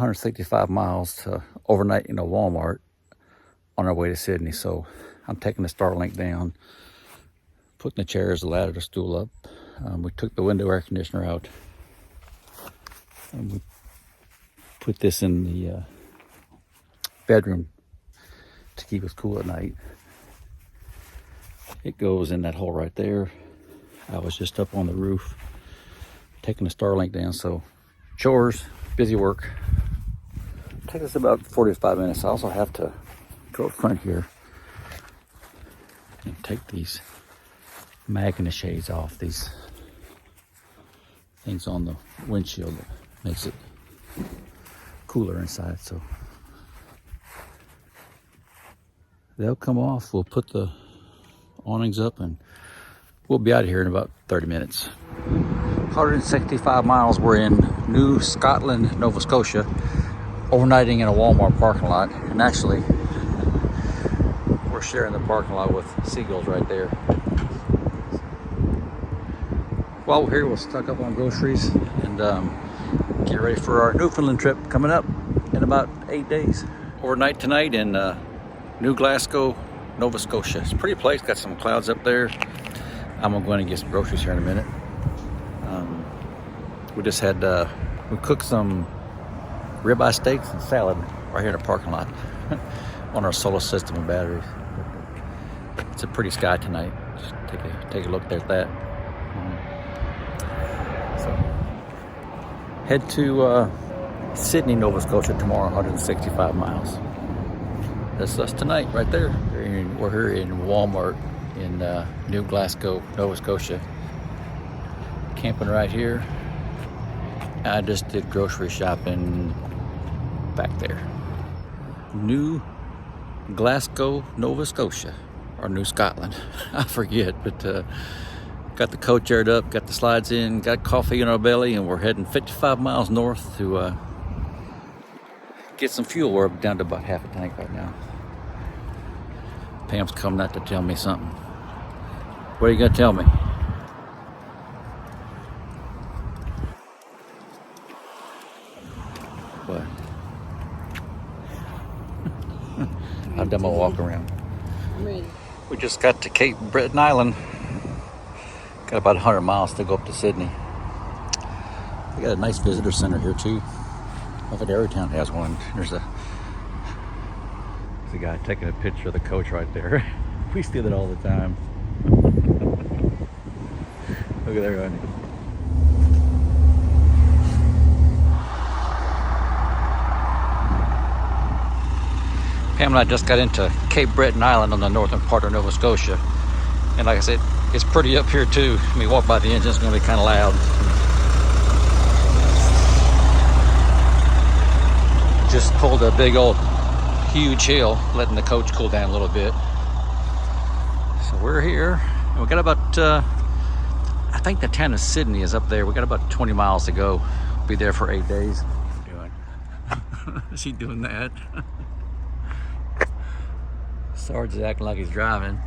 165 miles to overnight in a Walmart on our way to Sydney. So I'm taking the Starlink down, putting the chairs, the ladder, the stool up. We took the window air conditioner out, and we put this in the bedroom to keep us cool at night. It goes in that hole right there. I was just up on the roof taking the Starlink down, so chores, busy work. Takes us about 45 minutes. I also have to go up front here and take these magnet shades off, these things on the windshield that makes it cooler inside. So they'll come off. We'll put the awnings up and we'll be out of here in about 30 minutes. 165 miles. We're in New Scotland, Nova Scotia, overnighting in a Walmart parking lot. And actually, we're sharing the parking lot with seagulls right there. While we're here, we'll stock up on groceries and get ready for our Newfoundland trip coming up in about 8 days. Overnight tonight in New Glasgow, Nova Scotia. It's a pretty place, got some clouds up there. I'm going to get some groceries here in a minute. We just had, we cooked some ribeye steaks and salad right here in the parking lot on our solar system and batteries. It's a pretty sky tonight. Just take a look there at that. So head to Sydney, Nova Scotia tomorrow, 165 miles. That's us tonight right there. We're here in Walmart in New Glasgow, Nova Scotia. Camping right here. I just did grocery shopping back there. New Glasgow, Nova Scotia, or New Scotland. I forget, but got the coach aired up, got the slides in, got coffee in our belly, and we're heading 55 miles north to get some fuel. We're down to about half a tank right now. Pam's coming out to tell me something. What are you gonna tell me? What? I've done my walk around. I'm ready. We just got to Cape Breton Island. Got about 100 miles to go up to Sydney. We got a nice visitor center here too. I think every town has one. There's a guy taking a picture of the coach right there. We see that all the time. Look at that running. Pam and I just got into Cape Breton Island on the northern part of Nova Scotia. And like I said, it's pretty up here too. I mean, walk by the engine, it's gonna be kind of loud. Just pulled a big old huge hill, letting the coach cool down a little bit. So we're here, and we got about, I think the town of Sydney is up there. We got about 20 miles to go. Be there for 8 days. Is he doing that? Sarge is acting like he's driving.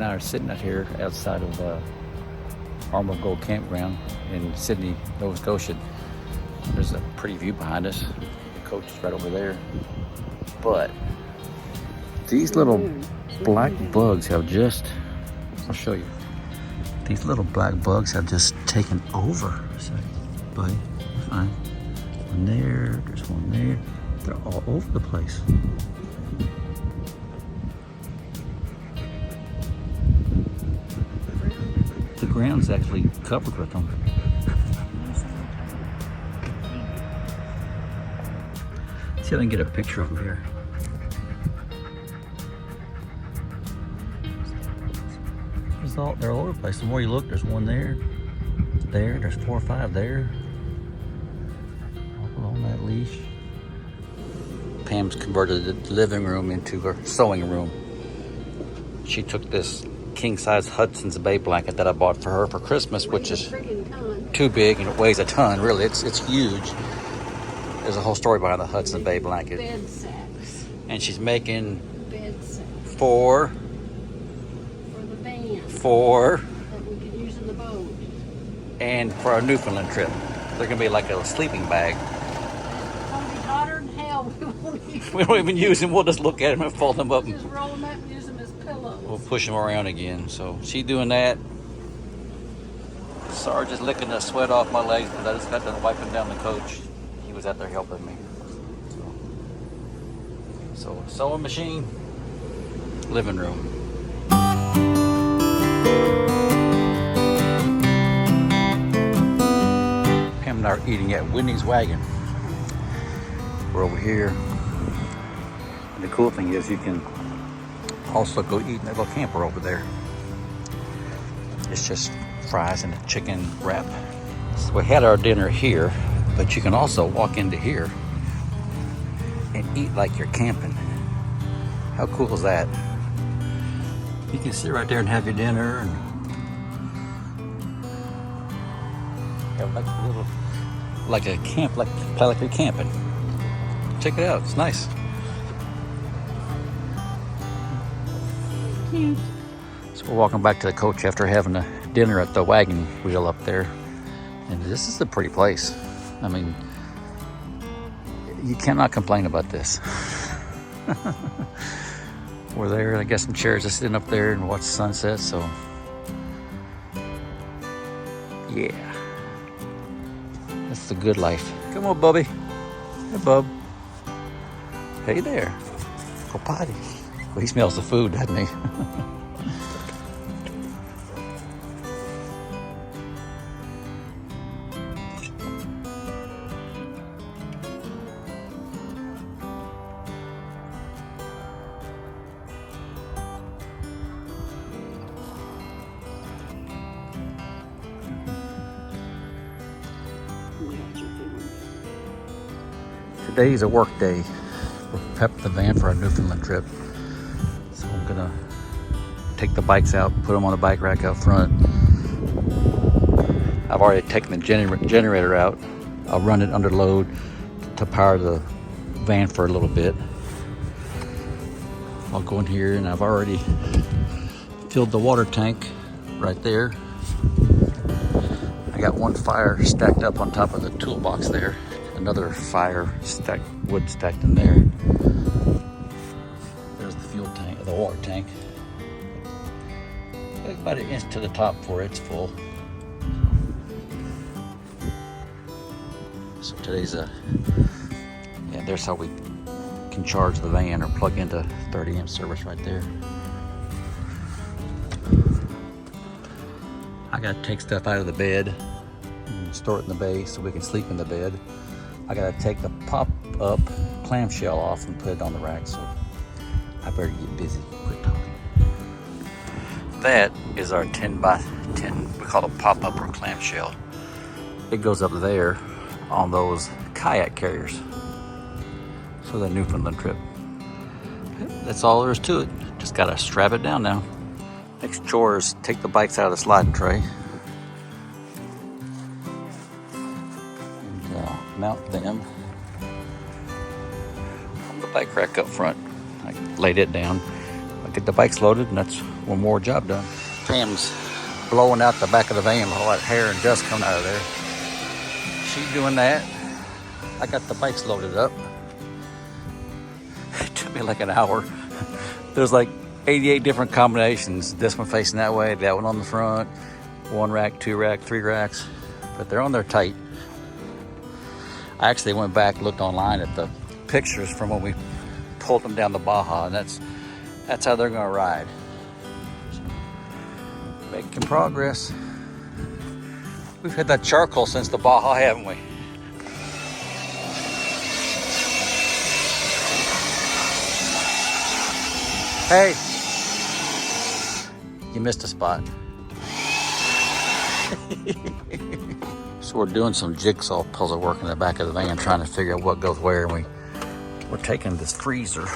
Are sitting out here outside of Armor Gold Campground in Sydney, Nova Scotia. There's a pretty view behind us. The coach is right over there. But these little black bugs have just, I'll show you. These little black bugs have just taken over. So, buddy, fine. One there, there's one there. They're all over the place. ground's actually covered with them. See if I can get a picture of them here. They're all over the place. The more you look, there's one there, there's 4 or 5 there. All on that leash. Pam's converted the living room into her sewing room. She took this king-size Hudson's Bay blanket that I bought for her for Christmas, which is too big and it weighs a ton. Really, it's huge. There's a whole story behind the Hudson's Bay blanket. Bed sacks. And she's making Bed sacks. 4 For the van. 4 That we could use in the boat. and for our Newfoundland trip. They're gonna be like a sleeping bag. It's gonna be hotter than hell. We don't even use them. We'll just look at them and fold them up. Just roll them up and use them as pillows. We'll push them around again. So she's doing that. Sarge is licking the sweat off my legs because I just got done wiping down the coach. He was out there helping me. So sewing machine, living room. Pam and I are eating at Whitney's Wagon. We're over here. And the cool thing is you can also go eat in that little camper over there. It's just fries and a chicken wrap. So we had our dinner here, but you can also walk into here and eat like you're camping. How cool is that? You can sit right there and have your dinner and have like a little, like a camp, like you're camping. Check it out, it's nice. Cute. So we're walking back to the coach after having a dinner at the wagon wheel up there. And this is a pretty place. I mean, you cannot complain about this. We're there, and I got some chairs just sitting up there and watch the sunset, so yeah. That's the good life. Come on, Bubby. Hey, Bub. Hey there. Go potty. Well, he smells the food, doesn't he? Today's a work day. We're prepping the van for our Newfoundland trip. So I'm gonna take the bikes out, put them on the bike rack out front. I've already taken the generator out. I'll run it under load to power the van for a little bit. I'll go in here and I've already filled the water tank right there. I got one fire stacked up on top of the toolbox there. Another fire wood stacked in there. There's the fuel tank, the water tank. About an inch to the top before it's full. So today's there's how we can charge the van or plug into 30 amp service right there. I gotta take stuff out of the bed and store it in the bay so we can sleep in the bed. I gotta take the pop-up clamshell off and put it on the rack, so I better get busy. Quit talking. That is our 10 by 10, we call it a pop-up or clamshell. It goes up there on those kayak carriers for the Newfoundland trip. That's all there is to it. Just gotta strap it down now. Next chore is take the bikes out of the sliding tray. Mount them on the bike rack up front. I laid it down. I get the bikes loaded, and that's one more job done. Pam's blowing out the back of the van with all that hair and dust coming out of there. She's doing that. I got the bikes loaded up. It took me like an hour. There's like 88 different combinations. This one facing that way, that one on the front, 1 rack, 2 rack, 3 racks, but they're on there tight. I actually went back, looked online at the pictures from when we pulled them down the Baja, and that's how they're gonna ride. So, making progress. We've had that charcoal since the Baja, haven't we? Hey! You missed a spot. So we're doing some jigsaw puzzle work in the back of the van, trying to figure out what goes where. And we're taking this freezer.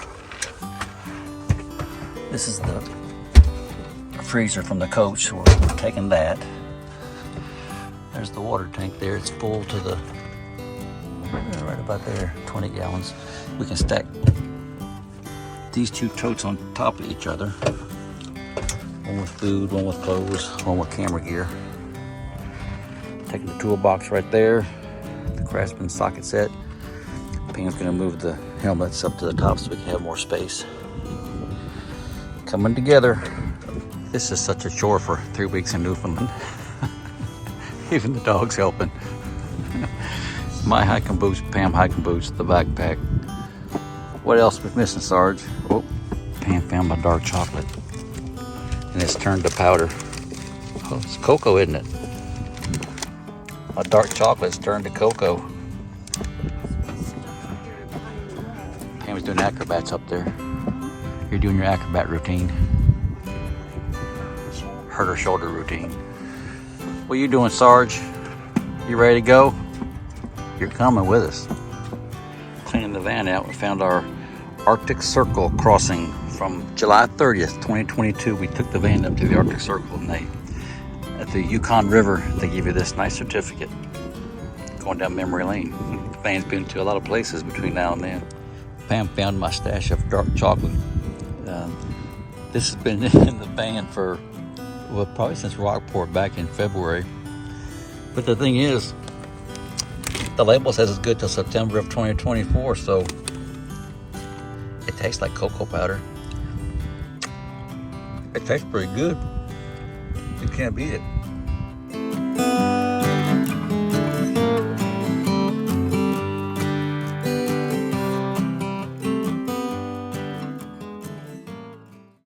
This is the freezer from the coach. We're taking that. There's the water tank there. It's full to the, right about there, 20 gallons. We can stack these two totes on top of each other. One with food, one with clothes, one with camera gear. Taking the toolbox right there, the Craftsman socket set. Pam's gonna move the helmets up to the top so we can have more space. Coming together. This is such a chore for 3 weeks in Newfoundland. Even the dog's helping. My hiking boots, Pam hiking boots, the backpack. What else we missing, Sarge? Oh, Pam found my dark chocolate. And it's turned to powder. Oh, it's cocoa, isn't it? My dark chocolate's turned to cocoa. Pam's doing acrobats up there. You're doing your acrobat routine. Hurt her shoulder routine. What are you doing, Sarge? You ready to go? You're coming with us. Cleaning the van out, we found our Arctic Circle crossing from July 30th, 2022. We took the van up to the Arctic Circle, and at the Yukon River, they give you this nice certificate going down memory lane. The van's been to a lot of places between now and then. Pam found my stash of dark chocolate. This has been in the van for, well, probably since Rockport back in February. But the thing is, the label says it's good till September of 2024, so it tastes like cocoa powder. It tastes pretty good. You can't beat it.